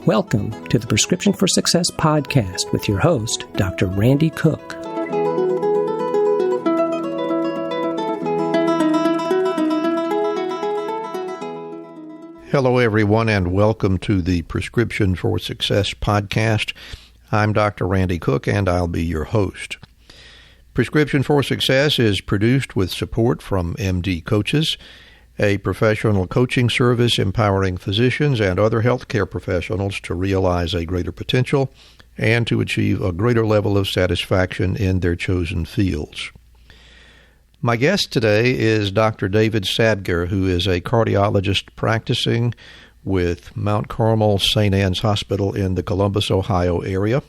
Welcome to the Prescription for Success podcast with your host, Dr. Randy Cook. Hello, everyone, and welcome to the Prescription for Success podcast. I'm Dr. Randy Cook, and I'll be your host. Prescription for Success is produced with support from MD Coaches, a professional coaching service empowering physicians and other healthcare professionals to realize a greater potential and to achieve a greater level of satisfaction in their chosen fields. My guest today is Dr. David Sabgir, who is a cardiologist practicing with Mount Carmel St. Anne's Hospital in the Columbus, Ohio area.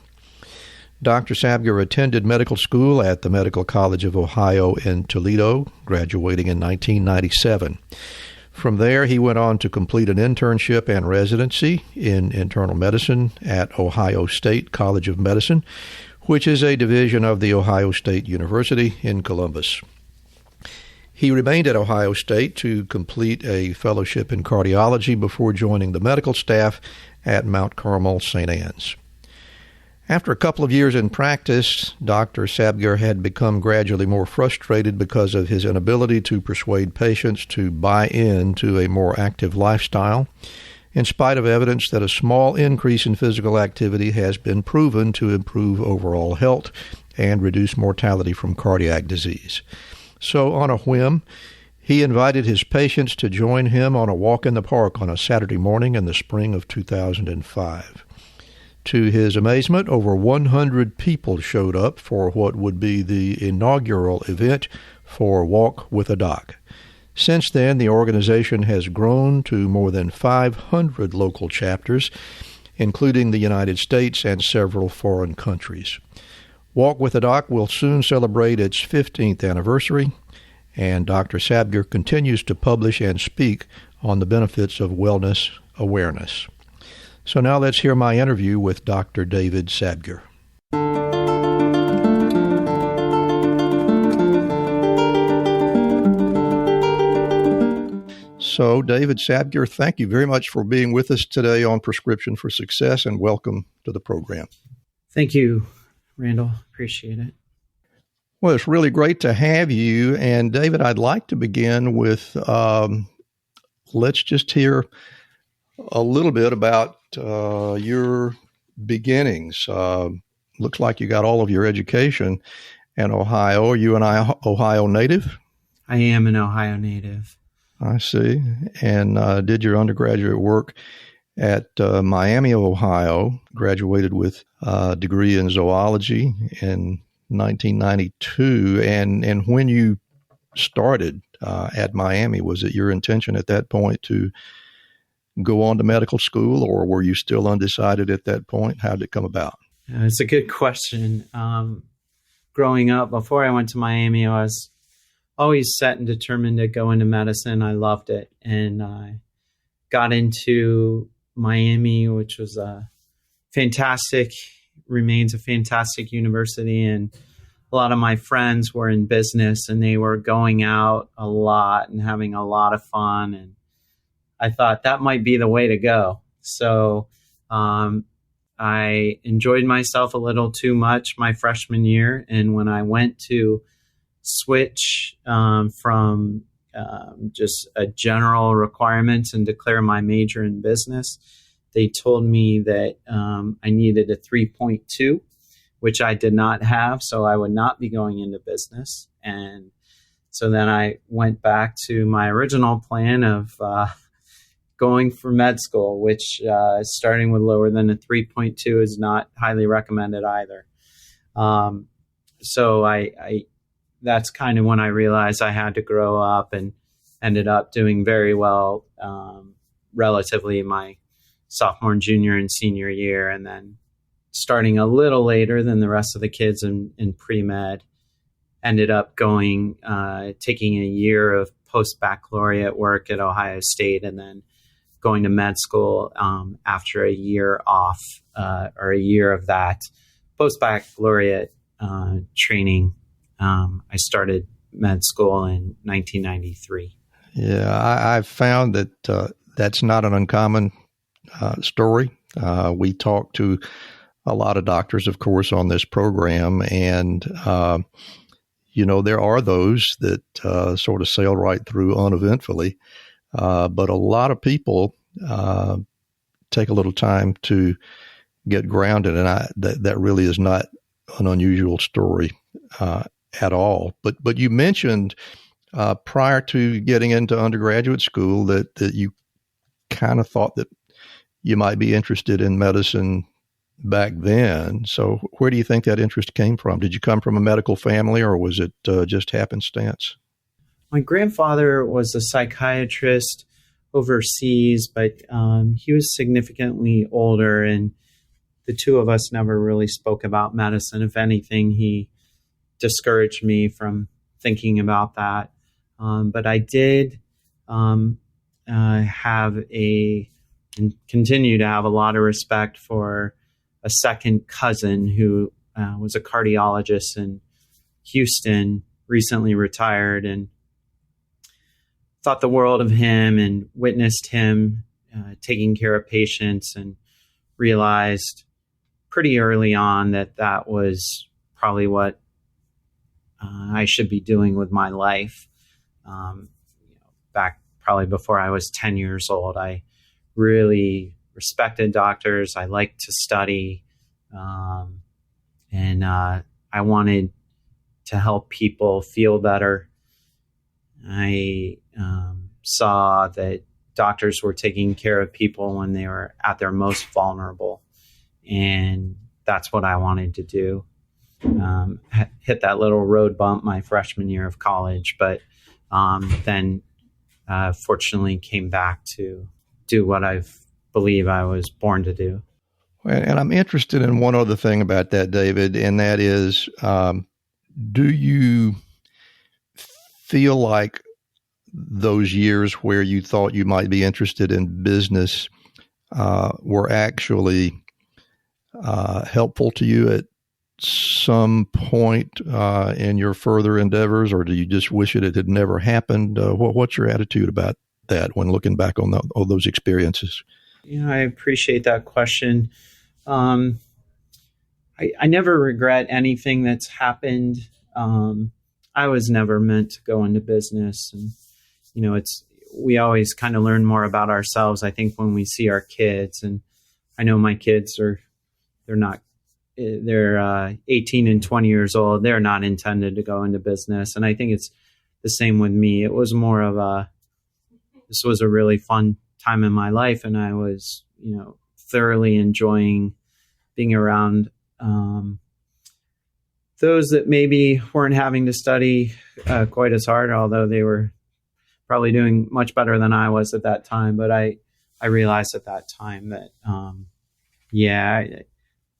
Dr. Sabgir attended medical school at the Medical College of Ohio in Toledo, graduating in 1997. From there, he went on to complete an internship and residency in internal medicine at Ohio State College of Medicine, which is a division of the Ohio State University in Columbus. He remained at Ohio State to complete a fellowship in cardiology before joining the medical staff at Mount Carmel St. Anne's. After a couple of years in practice, Dr. Sabgir had become gradually more frustrated because of his inability to persuade patients to buy into a more active lifestyle, in spite of evidence that a small increase in physical activity has been proven to improve overall health and reduce mortality from cardiac disease. So, on a whim, he invited his patients to join him on a walk in the park on a Saturday morning in the spring of 2005. To his amazement, over 100 people showed up for what would be the inaugural event for Walk with a Doc. Since then, the organization has grown to more than 500 local chapters, including the United States and several foreign countries. Walk with a Doc will soon celebrate its 15th anniversary, and Dr. Sabgir continues to publish and speak on the benefits of wellness awareness. So now let's hear my interview with Dr. David Sabgir. So, David Sabgir, thank you very much for being with us today on Prescription for Success, and welcome to the program. Thank you, Randall. Appreciate it. Well, it's really great to have you. And, David, I'd like to begin with, let's just hear a little bit about your beginnings. Looks like you got all of your education in Ohio. Are you an Ohio native? I am an Ohio native. I see. And did your undergraduate work at Miami, Ohio, graduated with a degree in zoology in 1992. And when you started at Miami, was it your intention at that point to go on to medical school, or were you still undecided at that point? How did it come about? It's a good question. Growing up, before I went to Miami, I was always set and determined to go into medicine. I loved it. And I got into Miami, which was remains a fantastic university. And a lot of my friends were in business, and they were going out a lot and having a lot of fun. And I thought that might be the way to go. So I enjoyed myself a little too much my freshman year. And when I went to switch from just a general requirements and declare my major in business, they told me that I needed a 3.2, which I did not have. So I would not be going into business. And so then I went back to my original plan of going for med school, which starting with lower than a 3.2 is not highly recommended either. So I that's kind of when I realized I had to grow up, and ended up doing very well relatively my sophomore and junior and senior year, and then starting a little later than the rest of the kids in pre-med, ended up going, taking a year of post-baccalaureate work at Ohio State, and then going to med school after a year off, or a year of that post-baccalaureate training. I started med school in 1993. Yeah, I've found that that's not an uncommon story. We talk to a lot of doctors, of course, on this program, and there are those that sort of sail right through uneventfully, but a lot of people take a little time to get grounded, and that really is not an unusual story at all. But you mentioned prior to getting into undergraduate school that you kind of thought that you might be interested in medicine back then. So where do you think that interest came from? Did you come from a medical family, or was it just happenstance? My grandfather was a psychiatrist overseas, but he was significantly older, and the two of us never really spoke about medicine. If anything, he discouraged me from thinking about that. But I did have and continue to have a lot of respect for a second cousin who was a cardiologist in Houston, recently retired, and thought the world of him and witnessed him taking care of patients, and realized pretty early on that was probably what I should be doing with my life. Back probably before I was 10 years old, I really respected doctors. I liked to study, and I wanted to help people feel better. I saw that doctors were taking care of people when they were at their most vulnerable, and that's what I wanted to do. Hit that little road bump my freshman year of college, but then fortunately came back to do what I believe I was born to do. And I'm interested in one other thing about that, David, and that is, do you feel like those years where you thought you might be interested in business were actually helpful to you at some point in your further endeavors, or do you just wish it had never happened? What's your attitude about that when looking back on all those experiences? I appreciate that question. I never regret anything that's happened. I was never meant to go into business, and we always kind of learn more about ourselves, I think, when we see our kids. And I know my kids they're 18 and 20 years old. They're not intended to go into business. And I think it's the same with me. It was more of this was a really fun time in my life, and I was, thoroughly enjoying being around those that maybe weren't having to study quite as hard, although they were probably doing much better than I was at that time. But I realized at that time that,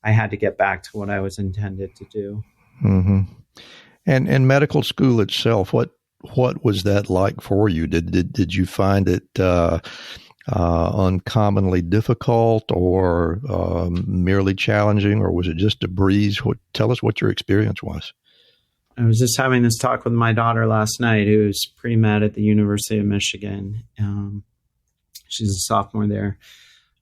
I had to get back to what I was intended to do. Mm-hmm. And medical school itself, what was that like for you? Did you find it uncommonly difficult, or merely challenging, or was it just a breeze? Tell us what your experience was. I was just having this talk with my daughter last night, who's pre-med at the University of Michigan. She's a sophomore there.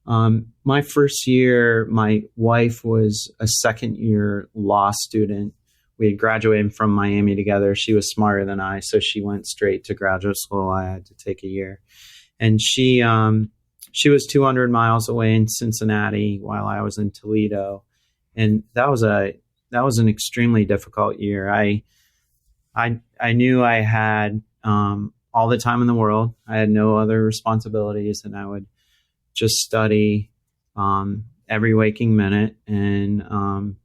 My first year, my wife was a second-year law student. We had graduated from Miami together. She was smarter than I, so she went straight to graduate school. I had to take a year. And she was 200 miles away in Cincinnati while I was in Toledo. And that was an extremely difficult year. I knew I had all the time in the world. I had no other responsibilities, and I would just study every waking minute. And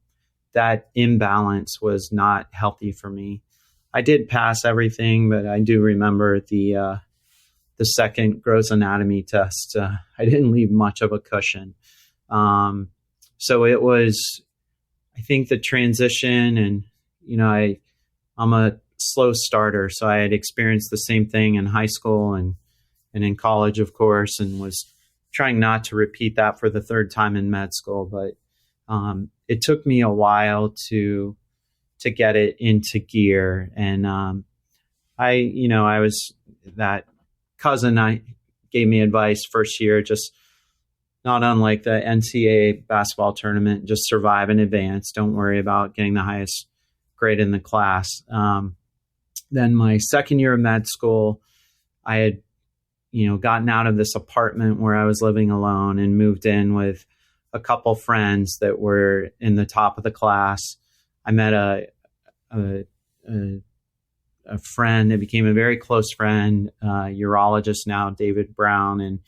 that imbalance was not healthy for me. I did pass everything, but I do remember the second gross anatomy test. I didn't leave much of a cushion. So it was, I think, the transition, and, I'm a slow starter. So I had experienced the same thing in high school and in college, of course, and was trying not to repeat that for the third time in med school. But it took me a while to to get it into gear. And I was that cousin gave me advice first year, just not unlike the NCAA basketball tournament, just survive in advance. Don't worry about getting the highest grade in the class. Then my second year of med school, I had, gotten out of this apartment where I was living alone and moved in with a couple friends that were in the top of the class. I met a friend that became a very close friend, urologist now, David Brown. And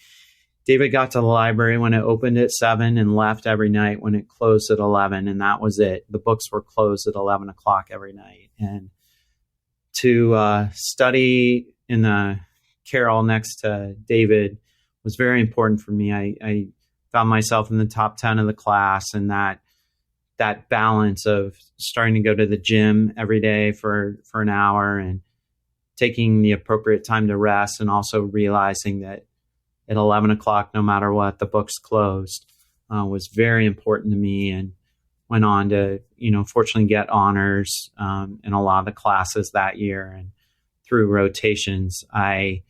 David got to the library when it opened at 7 and left every night when it closed at 11. And that was it. The books were closed at 11 o'clock every night. And to study in the Carroll next to David was very important for me. I found myself in the top 10 of the class, and that balance of starting to go to the gym every day for an hour and taking the appropriate time to rest, and also realizing that at 11 o'clock, no matter what, the book's closed, was very important to me, and went on to, fortunately get honors in a lot of the classes that year. And through rotations, I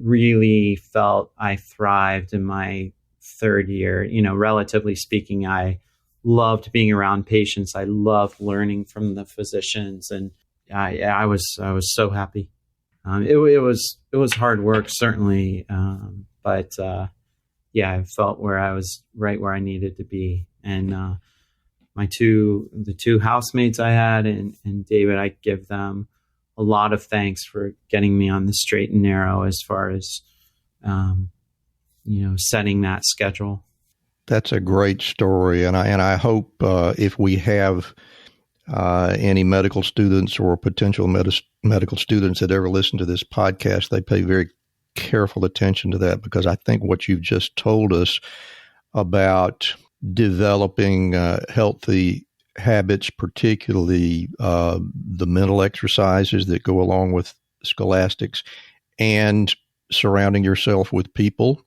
really felt I thrived in my third year. Relatively speaking, I loved being around patients. I loved learning from the physicians, and I was so happy. It was hard work, certainly, but I felt where I was right where I needed to be. And the two housemates I had and David, I give them a lot of thanks for getting me on the straight and narrow as far as setting that schedule. That's a great story, and I hope if we have any medical students or potential medical students that ever listen to this podcast, they pay very careful attention to that, because I think what you've just told us about developing healthy habits, particularly the mental exercises that go along with scholastics, and surrounding yourself with people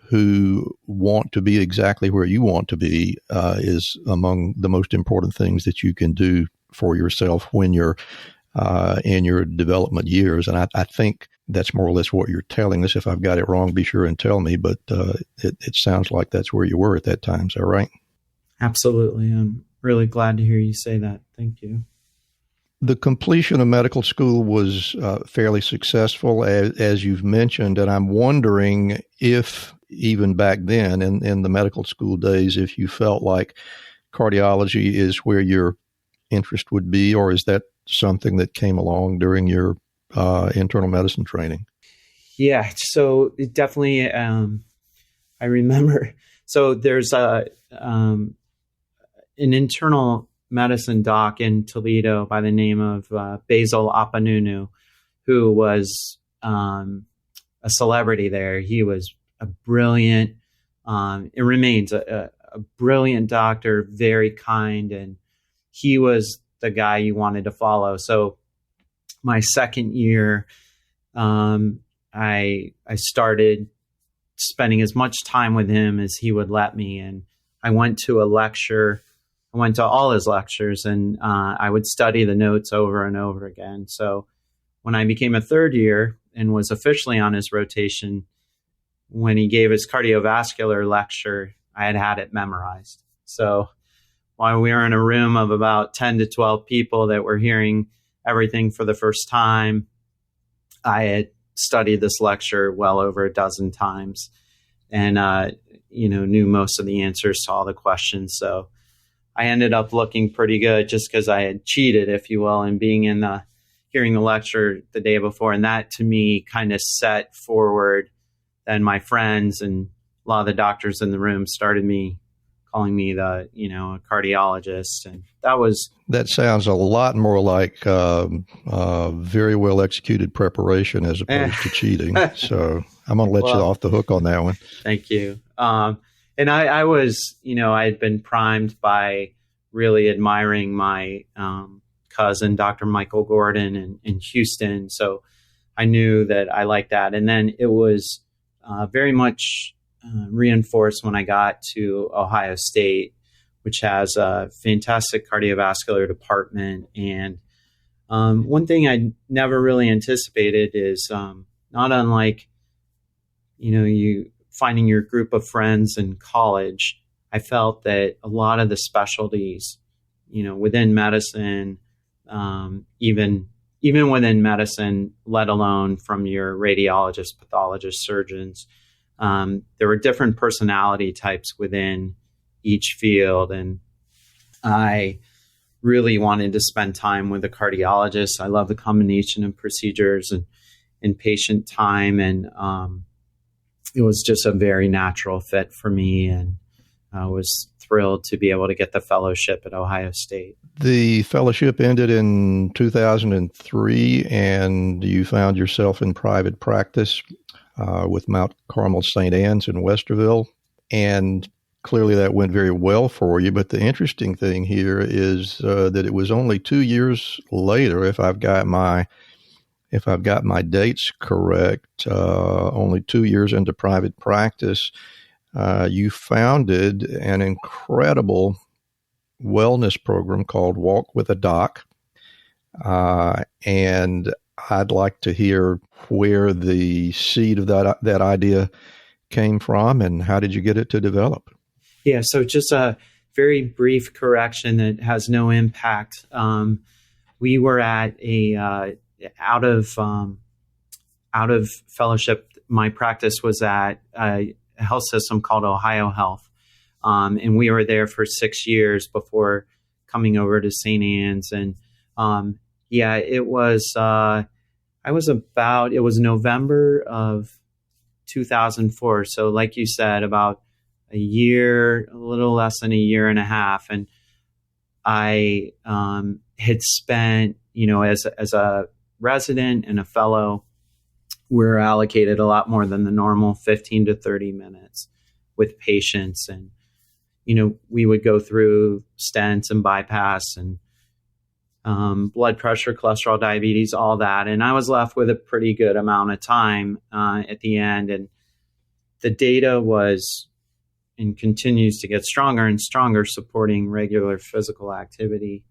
who want to be exactly where you want to be is among the most important things that you can do for yourself when you're in your development years. And I think that's more or less what you're telling us. If I've got it wrong, be sure and tell me. But it sounds like that's where you were at that time. Is that right? Absolutely. I'm really glad to hear you say that. Thank you. The completion of medical school was fairly successful, as you've mentioned. And I'm wondering if, even back then in the medical school days, if you felt like cardiology is where your interest would be, or is that something that came along during your internal medicine training? Yeah, so it definitely, I remember, so there's an internal medicine doc in Toledo by the name of Basil Apanunu, who was a celebrity there. He was a brilliant, it remains a brilliant doctor, very kind, and he was the guy you wanted to follow. So my second year, I started spending as much time with him as he would let me. And I went to a lecture. I went to all his lectures, and I would study the notes over and over again. So when I became a third year and was officially on his rotation, when he gave his cardiovascular lecture, I had it memorized. So while we were in a room of about 10 to 12 people that were hearing everything for the first time, I had studied this lecture well over a dozen times, and knew most of the answers to all the questions. So I ended up looking pretty good just because I had cheated, if you will, in being hearing the lecture the day before. And that, to me, kind of set forward. Then my friends and a lot of the doctors in the room started calling me a cardiologist. And that sounds a lot more like very well executed preparation as opposed to cheating. So I'm going to let you off the hook on that one. Thank you. And I was, I had been primed by really admiring my cousin, Dr. Michael Gordon in Houston. So I knew that I liked that. And then it was very much reinforced when I got to Ohio State, which has a fantastic cardiovascular department. And one thing I never really anticipated is not unlike, you finding your group of friends in college. I felt that a lot of the specialties, within medicine, even within medicine, let alone from your radiologists, pathologists, surgeons, there were different personality types within each field. And I really wanted to spend time with a cardiologist. I love the combination of procedures and patient time. And it was just a very natural fit for me. And I was thrilled to be able to get the fellowship at Ohio State. The fellowship ended in 2003, and you found yourself in private practice with Mount Carmel St. Anne's in Westerville. And clearly that went very well for you. But the interesting thing here is that it was only 2 years later, if I've got my dates correct, only 2 years into private practice, you founded an incredible wellness program called Walk with a Doc. And I'd like to hear where the seed of that idea came from, and how did you get it to develop? Yeah, so just a very brief correction that has no impact. We were at a out of fellowship. My practice was at a health system called Ohio Health, and we were there for 6 years before coming over to St. Anne's. And it was it was November of 2004. So, like you said, about a little less than a year and a half, and I had spent, as a resident and a fellow, we're allocated a lot more than the normal 15 to 30 minutes with patients. And, we would go through stents and bypass and blood pressure, cholesterol, diabetes, all that. And I was left with a pretty good amount of time at the end. And the data was and continues to get stronger and stronger, supporting regular physical activity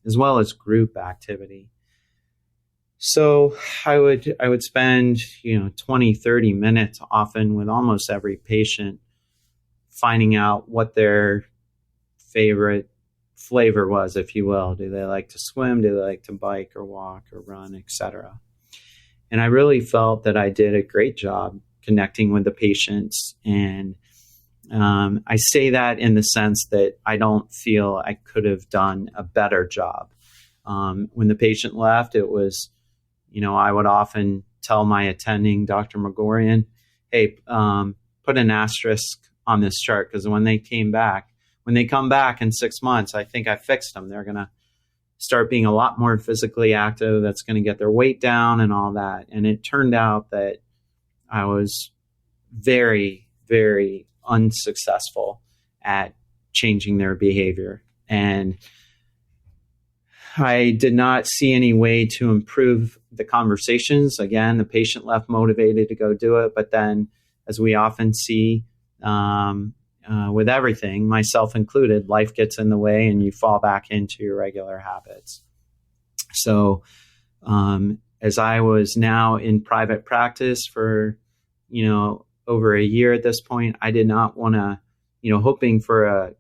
as well as group activity. So I would spend, 20, 30 minutes often with almost every patient, finding out what their favorite flavor was, if you will. Do they like to swim? Do they like to bike or walk or run, etc.? And I really felt that I did a great job connecting with the patients. And I say that in the sense that I don't feel I could have done a better job. When the patient left, it was, I would often tell my attending, Dr. Megorian, hey, put an asterisk on this chart, because when they come back in 6 months, I think I fixed them. They're going to start being a lot more physically active. That's going to get their weight down and all that. And it turned out that I was very, very unsuccessful at changing their behavior. And I did not see any way to improve the conversations. Again, the patient left motivated to go do it. But then, as we often see with everything, myself included, life gets in the way and you fall back into your regular habits. So as I was now in private practice for, over a year at this point, I did not want to, hoping for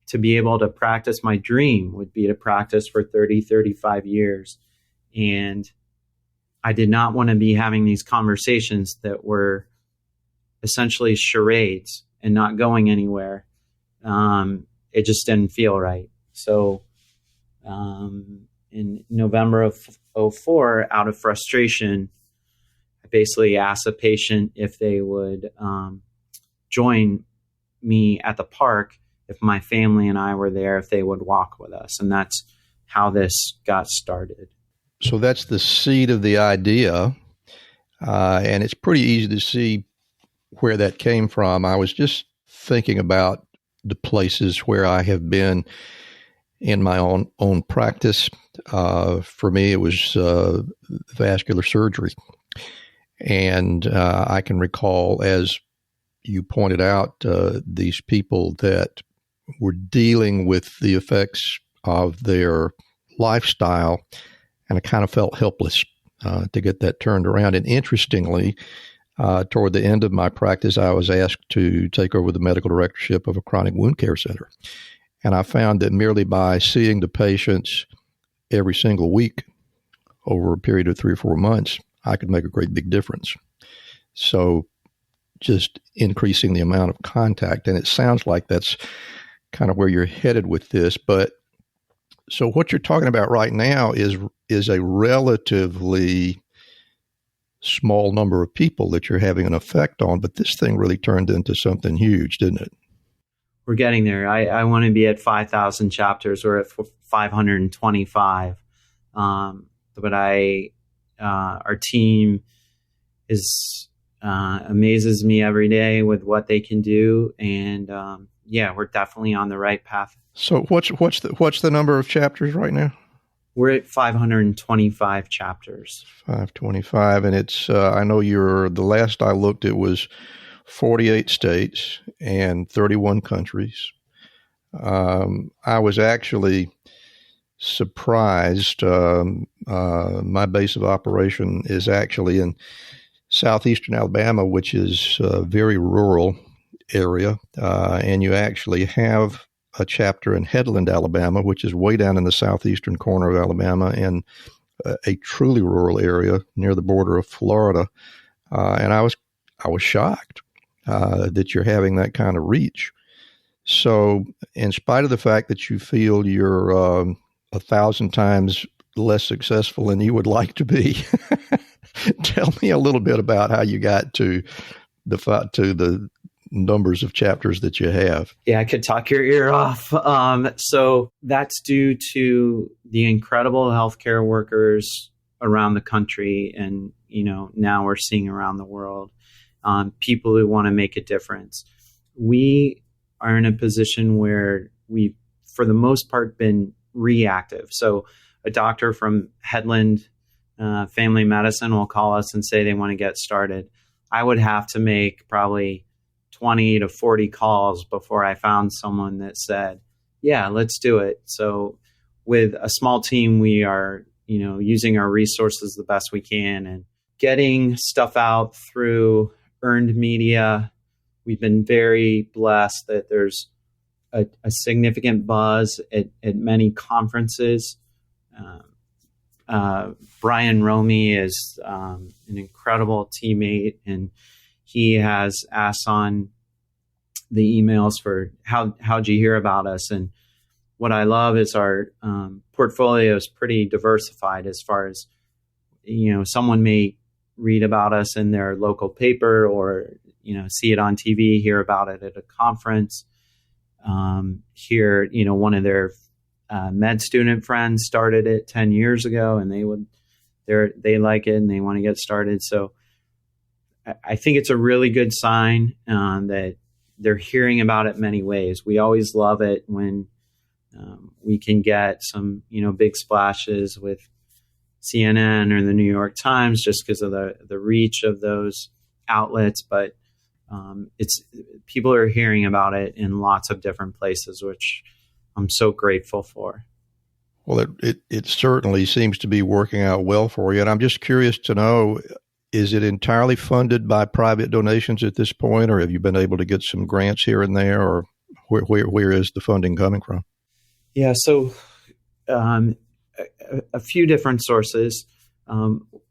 to be able to practice. My dream would be to practice for 30, 35 years. And I did not want to be having these conversations that were essentially charades and not going anywhere. It just didn't feel right. So in November of 2004, out of frustration, I basically asked a patient if they would join me at the park if my family and I were there, if they would walk with us. And that's how this got started. So that's the seed of the idea. And it's pretty easy to see where that came from. I was just thinking about the places where I have been in my own practice. For me, it was vascular surgery. And I can recall, as you pointed out, these people that were dealing with the effects of their lifestyle, and I kind of felt helpless to get that turned around. And interestingly, toward the end of my practice, I was asked to take over the medical directorship of a chronic wound care center. And I found that merely by seeing the patients every single week over a period of 3 or 4 months, I could make a great big difference. So just increasing the amount of contact. And it sounds like that's kind of where you're headed with this. But so what you're talking about right now is a relatively small number of people that you're having an effect on, but this thing really turned into something huge, didn't it? We're getting there. I want to be at 5,000 chapters. We're at 525. But our team amazes me every day with what they can do. And we're definitely on the right path. So what's the number of chapters right now? We're at 525 chapters. 525, and it's I know the last I looked, it was 48 states and 31 countries. I was actually surprised. My base of operation is actually in southeastern Alabama, which is a very rural area, and you actually have a chapter in Headland, Alabama, which is way down in the southeastern corner of Alabama, and a truly rural area near the border of Florida. And I was shocked that you're having that kind of reach. So, in spite of the fact that you feel you're 1,000 times less successful than you would like to be, tell me a little bit about how you got to the numbers of chapters that you have. Yeah, I could talk your ear off. So that's due to the incredible healthcare workers around the country, and now we're seeing around the world, people who want to make a difference. We are in a position where we've, for the most part, been reactive. So a doctor from Headland Family Medicine will call us and say they want to get started. I would have to make probably 20 to 40 calls before I found someone that said, yeah, let's do it. So with a small team, we are, using our resources the best we can and getting stuff out through earned media. We've been very blessed that there's a significant buzz at many conferences. Brian Romey is an incredible teammate, and he has asked on the emails for how'd you hear about us? And what I love is our portfolio is pretty diversified as far as, someone may read about us in their local paper or, see it on TV, hear about it at a conference. Here, one of their med student friends started it 10 years ago, and they like it and they want to get started. So I think it's a really good sign that they're hearing about it many ways. We always love it when we can get some, big splashes with CNN or the New York Times just because of the reach of those outlets. But it's people are hearing about it in lots of different places, which I'm so grateful for. Well, it certainly seems to be working out well for you. And I'm just curious to know, is it entirely funded by private donations at this point, or have you been able to get some grants here and there, or where is the funding coming from? Yeah, so a few different sources.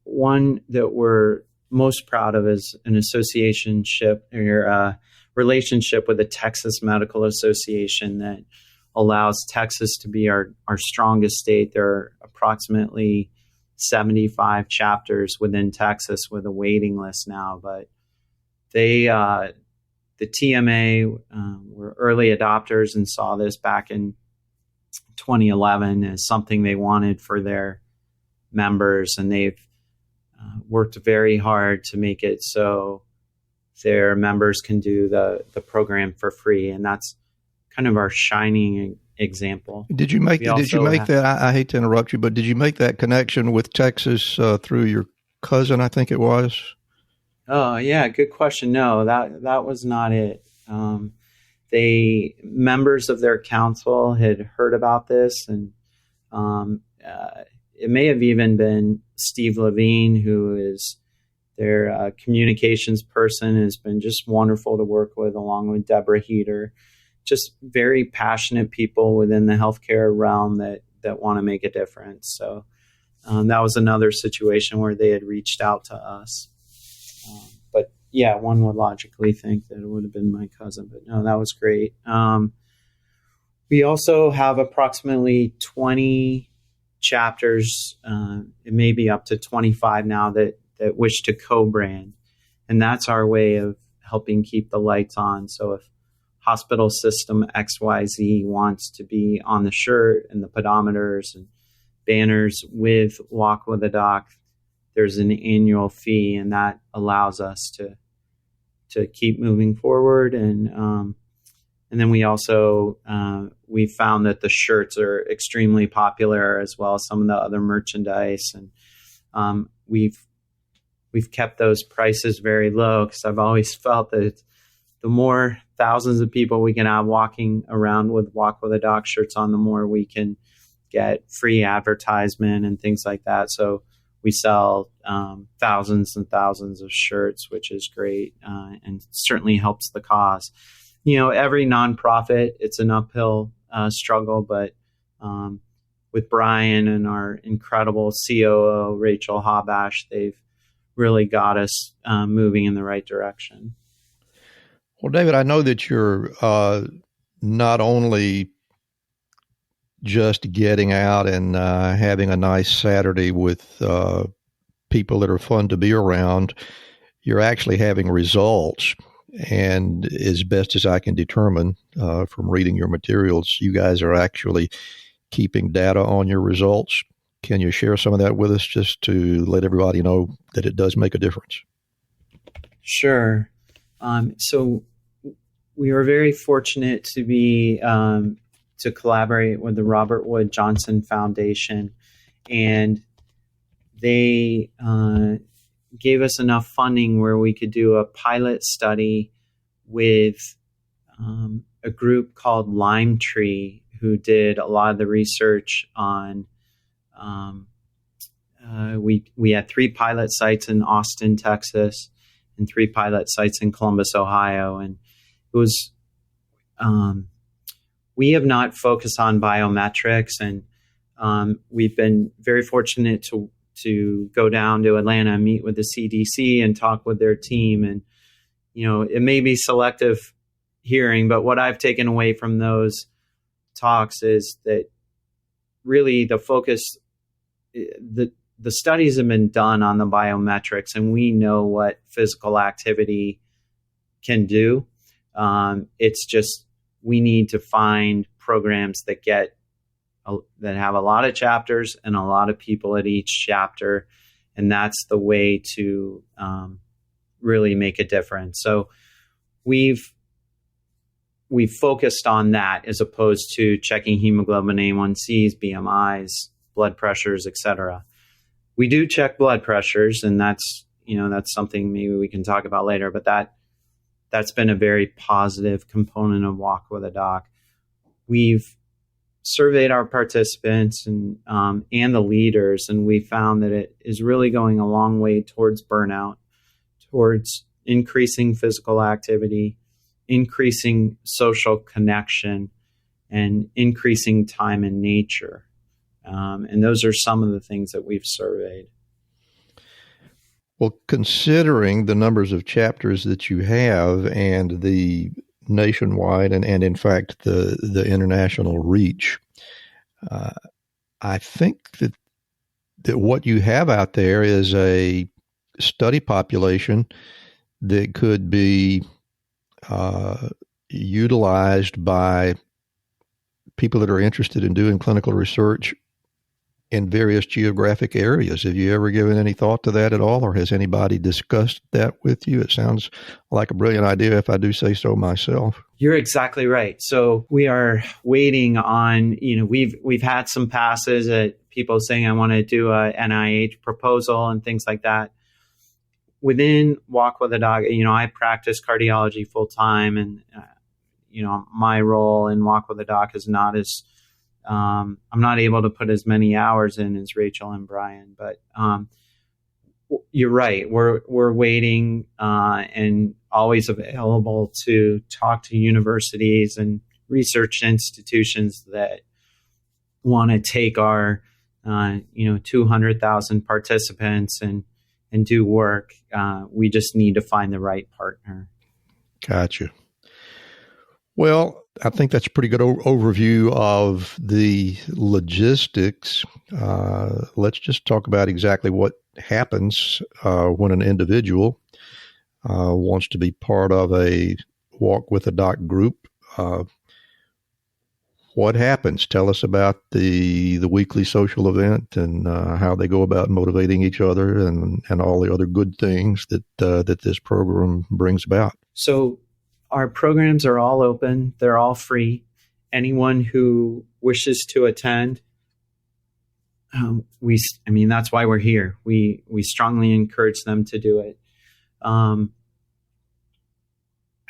One that we're most proud of is an associationship or a relationship with the Texas Medical Association that allows Texas to be our strongest state. There are approximately 75 chapters within Texas with a waiting list now, but the TMA were early adopters and saw this back in 2011 as something they wanted for their members, and they've worked very hard to make it so their members can do the program for free, and that's kind of our shining example. Did you make that? I hate to interrupt you, but did you make that connection with Texas through your cousin? I think it was. Oh yeah, good question. No, that was not it. members of their council had heard about this, and it may have even been Steve Levine, who is their communications person, has been just wonderful to work with, along with Deborah Heater, just very passionate people within the healthcare realm that want to make a difference. So that was another situation where they had reached out to us. But yeah, one would logically think that it would have been my cousin, but no, that was great. We also have approximately 20 chapters, it may be up to 25 now, that wish to co-brand. And that's our way of helping keep the lights on. So if hospital system XYZ wants to be on the shirt and the pedometers and banners with Walk with a Doc, there's an annual fee, and that allows us to keep moving forward. And then we also, we found that the shirts are extremely popular, as well as some of the other merchandise. And we've kept those prices very low, because I've always felt that the more thousands of people we can have walking around with Walk with a Doc shirts on, the more we can get free advertisement and things like that. So we sell thousands and thousands of shirts, which is great, and certainly helps the cause. Every nonprofit, it's an uphill struggle, but with Brian and our incredible COO, Rachel Habash, they've really got us moving in the right direction. Well, David, I know that you're not only just getting out and having a nice Saturday with people that are fun to be around, you're actually having results. And as best as I can determine from reading your materials, you guys are actually keeping data on your results. Can you share some of that with us, just to let everybody know that it does make a difference? Sure. So we were very fortunate to be to collaborate with the Robert Wood Johnson Foundation, and they gave us enough funding where we could do a pilot study with a group called Lime Tree, who did a lot of the research on. We had 3 pilot sites in Austin, Texas, and 3 pilot sites in Columbus, Ohio, and it was. We have not focused on biometrics, and we've been very fortunate to go down to Atlanta and meet with the CDC and talk with their team. And, it may be selective hearing, but what I've taken away from those talks is that really the focus, the studies have been done on the biometrics, and we know what physical activity can do. It's just, we need to find programs that that have a lot of chapters and a lot of people at each chapter. And that's the way to really make a difference. So we've focused on that, as opposed to checking hemoglobin A1Cs, BMIs, blood pressures, etc. We do check blood pressures, and that's something maybe we can talk about later, but that's been a very positive component of Walk with a Doc. We've surveyed our participants and the leaders, and we found that it is really going a long way towards burnout, towards increasing physical activity, increasing social connection, and increasing time in nature. And those are some of the things that we've surveyed. Well, considering the numbers of chapters that you have and the nationwide and in fact the international reach, I think that what you have out there is a study population that could be utilized by people that are interested in doing clinical research in various geographic areas. Have you ever given any thought to that at all, or has anybody discussed that with you? It sounds like a brilliant idea, if I do say so myself. You're exactly right. So we are waiting on, we've had some passes at people saying, I want to do a NIH proposal and things like that. Within Walk with a Doc, I practice cardiology full time, and my role in Walk with a Doc is not as, I'm not able to put as many hours in as Rachel and Brian, but you're right. We're waiting and always available to talk to universities and research institutions that want to take our 200,000 participants and do work. We just need to find the right partner. Gotcha. Well, I think that's a pretty good overview of the logistics. Let's just talk about exactly what happens when an individual wants to be part of a Walk with a Doc group. What happens? Tell us about the weekly social event and how they go about motivating each other and all the other good things that this program brings about. So our programs are all open. They're all free. Anyone who wishes to attend, that's why we're here. We strongly encourage them to do it. I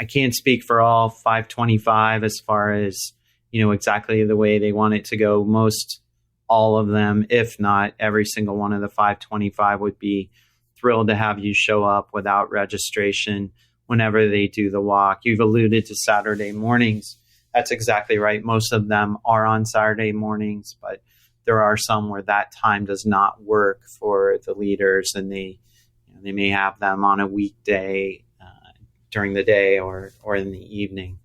can't speak for all 525 as far as, exactly the way they want it to go. Most all of them, if not every single one of the 525, would be thrilled to have you show up without registration whenever they do the walk. You've alluded to Saturday mornings. That's exactly right. Most of them are on Saturday mornings, but there are some where that time does not work for the leaders, and they may have them on a weekday during the day or in the evening.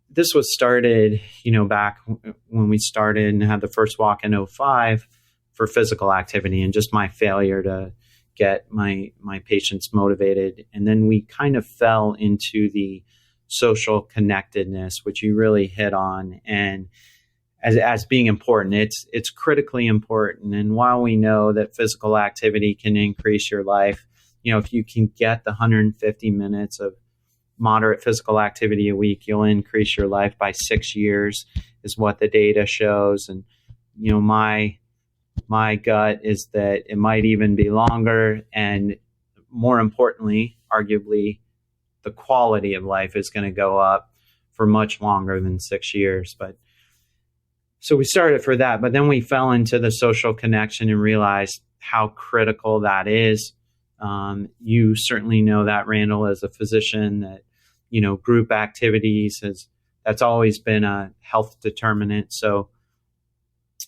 This was started, back when we started and had the first walk in 2005 for physical activity and just my failure to get my patients motivated. And then we kind of fell into the social connectedness, which you really hit on, and as being important. It's critically important. And while we know that physical activity can increase your life, if you can get the 150 minutes of moderate physical activity a week, you'll increase your life by 6 years, is what the data shows. And, my gut is that it might even be longer. And more importantly, arguably, the quality of life is going to go up for much longer than 6 years. But so we started for that, but then we fell into the social connection and realized how critical that is. You certainly know that, Randall, as a physician, that, group activities that's always been a health determinant. So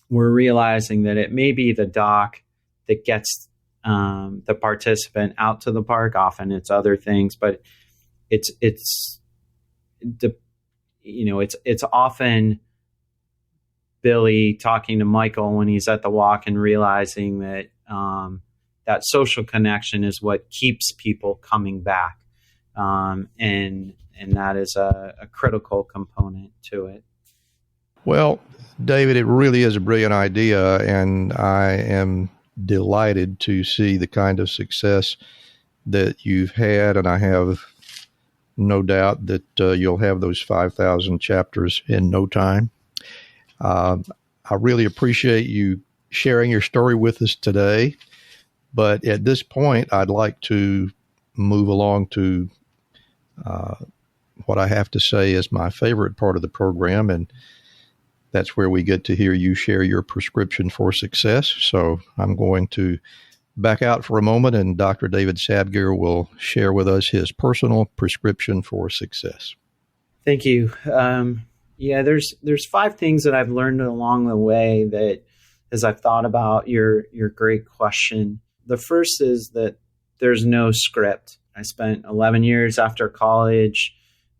we're realizing that it may be the doc that gets the participant out to the park. Often it's other things, but it's often Billy talking to Michael when he's at the walk and realizing that that social connection is what keeps people coming back. And that is a critical component to it. Well, David, it really is a brilliant idea, and I am delighted to see the kind of success that you've had, and I have no doubt that you'll have those 5,000 chapters in no time. I really appreciate you sharing your story with us today, but at this point, I'd like to move along to what I have to say is my favorite part of the program, and that's where we get to hear you share your prescription for success. So I'm going to back out for a moment, and Dr. David Sabgir will share with us his personal prescription for success. Thank you. There's 5 things that I've learned along the way that, as I've thought about your great question. The first is that there's no script. I spent 11 years after college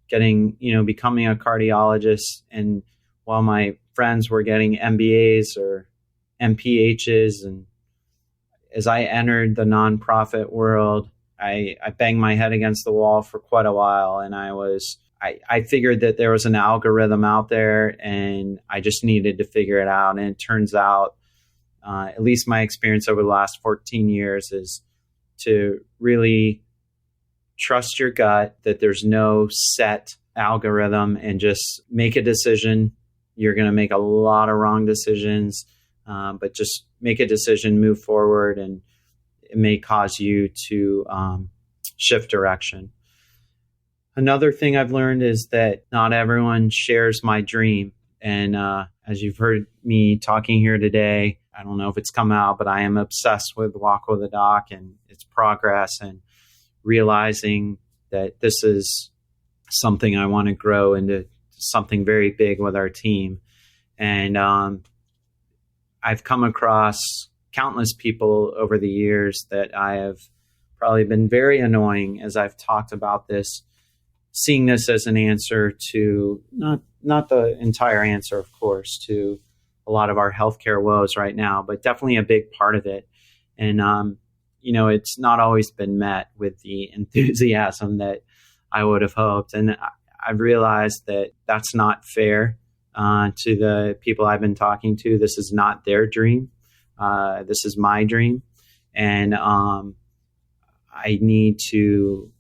becoming a cardiologist, and while my friends were getting MBAs or MPHs, and as I entered the nonprofit world, I banged my head against the wall for quite a while, and I figured that there was an algorithm out there, and I just needed to figure it out. And it turns out, at least my experience over the last 14 years, is to really trust your gut, that there's no set algorithm, and just make a decision. You're going to make a lot of wrong decisions, but just make a decision, move forward, and it may cause you to shift direction. Another thing I've learned is that not everyone shares my dream. And as you've heard me talking here today, I don't know if it's come out, but I am obsessed with Walk with a Doc and its progress, and realizing that this is something I want to grow into something very big with our team. And I've come across countless people over the years that I have probably been very annoying as I've talked about this, seeing this as an answer to, not the entire answer, of course, to a lot of our healthcare woes right now, but definitely a big part of it. And, it's not always been met with the enthusiasm that I would have hoped. And I've realized that that's not fair to the people I've been talking to. This is not their dream. This is my dream. And I need to,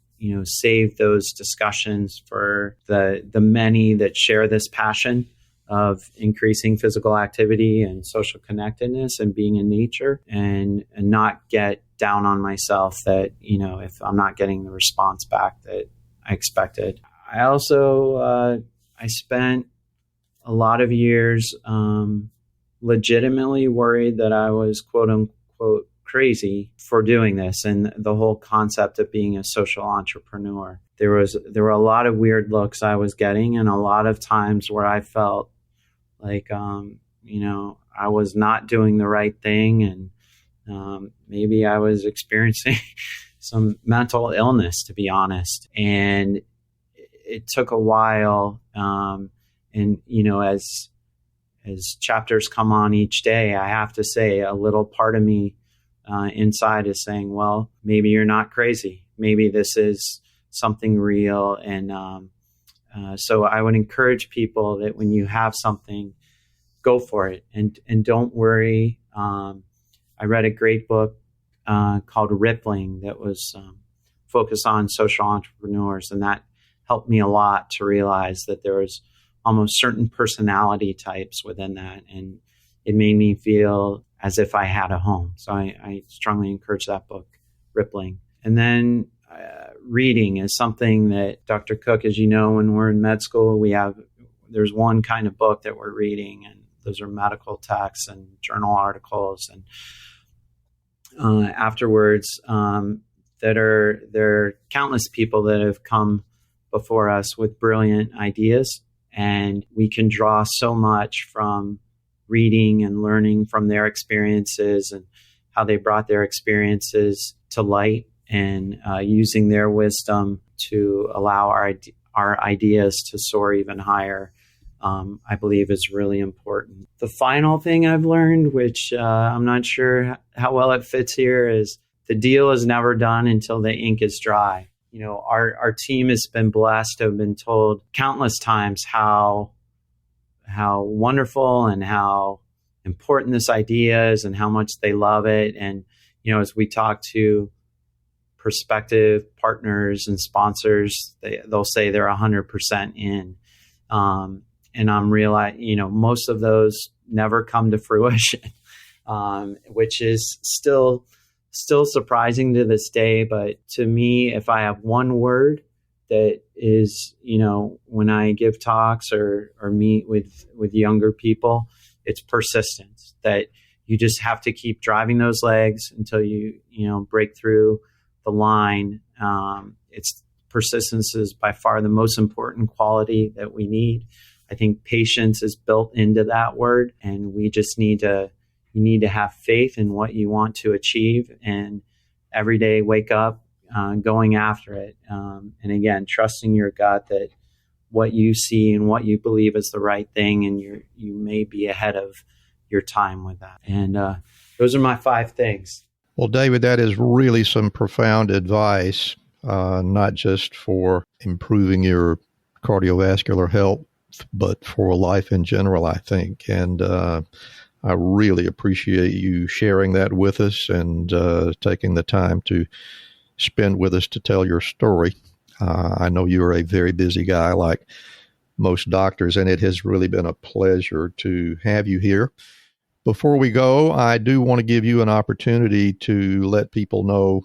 save those discussions for the many that share this passion of increasing physical activity and social connectedness and being in nature, and not get down on myself that, if I'm not getting the response back that I expected. I also, I spent a lot of years legitimately worried that I was quote unquote crazy for doing this, and the whole concept of being a social entrepreneur. There were a lot of weird looks I was getting, and a lot of times where I felt like, I was not doing the right thing, and maybe I was experiencing some mental illness, to be honest. And it took a while. And, as chapters come on each day, I have to say a little part of me inside is saying, well, maybe you're not crazy. Maybe this is something real. And so I would encourage people that when you have something, go for it and don't worry. I read a great book called Rippling that was focused on social entrepreneurs, and that helped me a lot to realize that there was almost certain personality types within that, and it made me feel as if I had a home. So I strongly encourage that book, Rippling. And then reading is something that Dr. Cook, as you know, when we're in med school, there's one kind of book that we're reading, and those are medical texts and journal articles. And afterwards, there are countless people that have come before us with brilliant ideas, and we can draw so much from reading and learning from their experiences and how they brought their experiences to light, and using their wisdom to allow our ideas to soar even higher, I believe is really important. The final thing I've learned, which I'm not sure how well it fits here, is the deal is never done until the ink is dry. Our team has been blessed to have been told countless times how wonderful and how important this idea is and how much they love it. And, as we talk to prospective partners and sponsors, they'll say they're 100% in. And I'm realizing, most of those never come to fruition, which is still surprising to this day. But to me, if I have one word that is, when I give talks or meet with younger people, it's persistence. That you just have to keep driving those legs until you break through the line. It's persistence is by far the most important quality that we need. I think patience is built into that word, and we just need to have faith in what you want to achieve, and every day wake up going after it. And again, trusting your gut that what you see and what you believe is the right thing, and you may be ahead of your time with that. And those are my 5 things. Well, David, that is really some profound advice, not just for improving your cardiovascular health, but for life in general, I think. And I really appreciate you sharing that with us and taking the time to spend with us to tell your story. I know you're a very busy guy like most doctors, and it has really been a pleasure to have you here. Before we go, I do want to give you an opportunity to let people know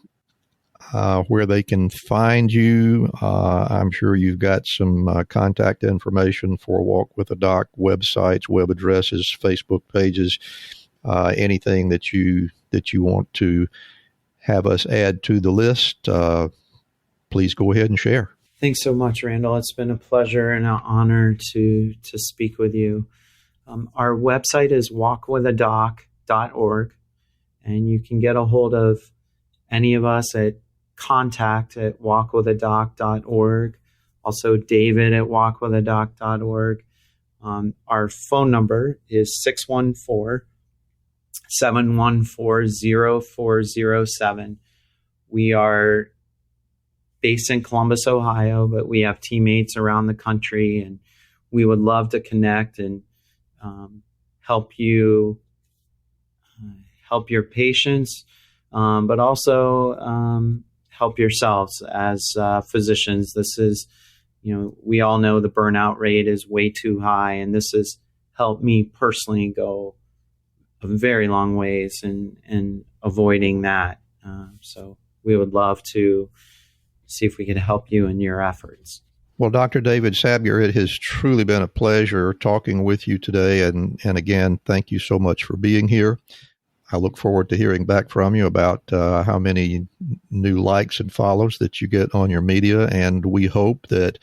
where they can find you. I'm sure you've got some contact information for Walk with a Doc, websites, web addresses, Facebook pages, anything that you want to have us add to the list. Please go ahead and share. Thanks so much, Randall. It's been a pleasure and an honor to speak with you. Our website is walkwithadoc.org, and you can get a hold of any of us at contact@walkwithadoc.org. Also, David at walkwithadoc.org. Our phone number is 614-714-0407. We are based in Columbus, Ohio, but we have teammates around the country, and we would love to connect and help you help your patients, but also help yourselves as physicians. This is, we all know the burnout rate is way too high, and this has helped me personally go a very long ways in avoiding that. So we would love to see if we can help you in your efforts. Well, Dr. David Sabgir, it has truly been a pleasure talking with you today. And again, thank you so much for being here. I look forward to hearing back from you about how many new likes and follows that you get on your media. And we hope that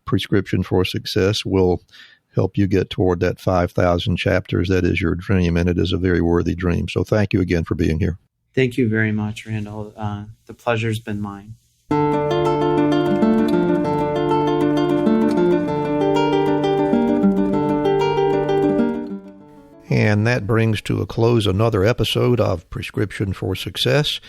Prescription for Success will help you get toward that 5,000 chapters. That is your dream, and it is a very worthy dream. So thank you again for being here. Thank you very much, Randall. The pleasure's been mine. And that brings to a close another episode of Prescription for Success.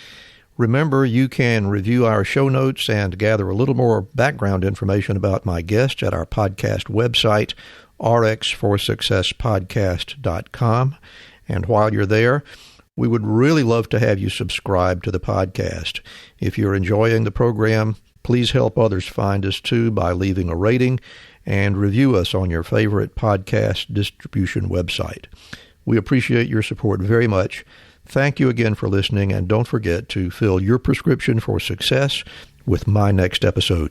Remember, you can review our show notes and gather a little more background information about my guest at our podcast website, rxforsuccesspodcast.com. And while you're there, we would really love to have you subscribe to the podcast. If you're enjoying the program, please help others find us too by leaving a rating and review us on your favorite podcast distribution website. We appreciate your support very much. Thank you again for listening, and don't forget to fill your prescription for success with my next episode.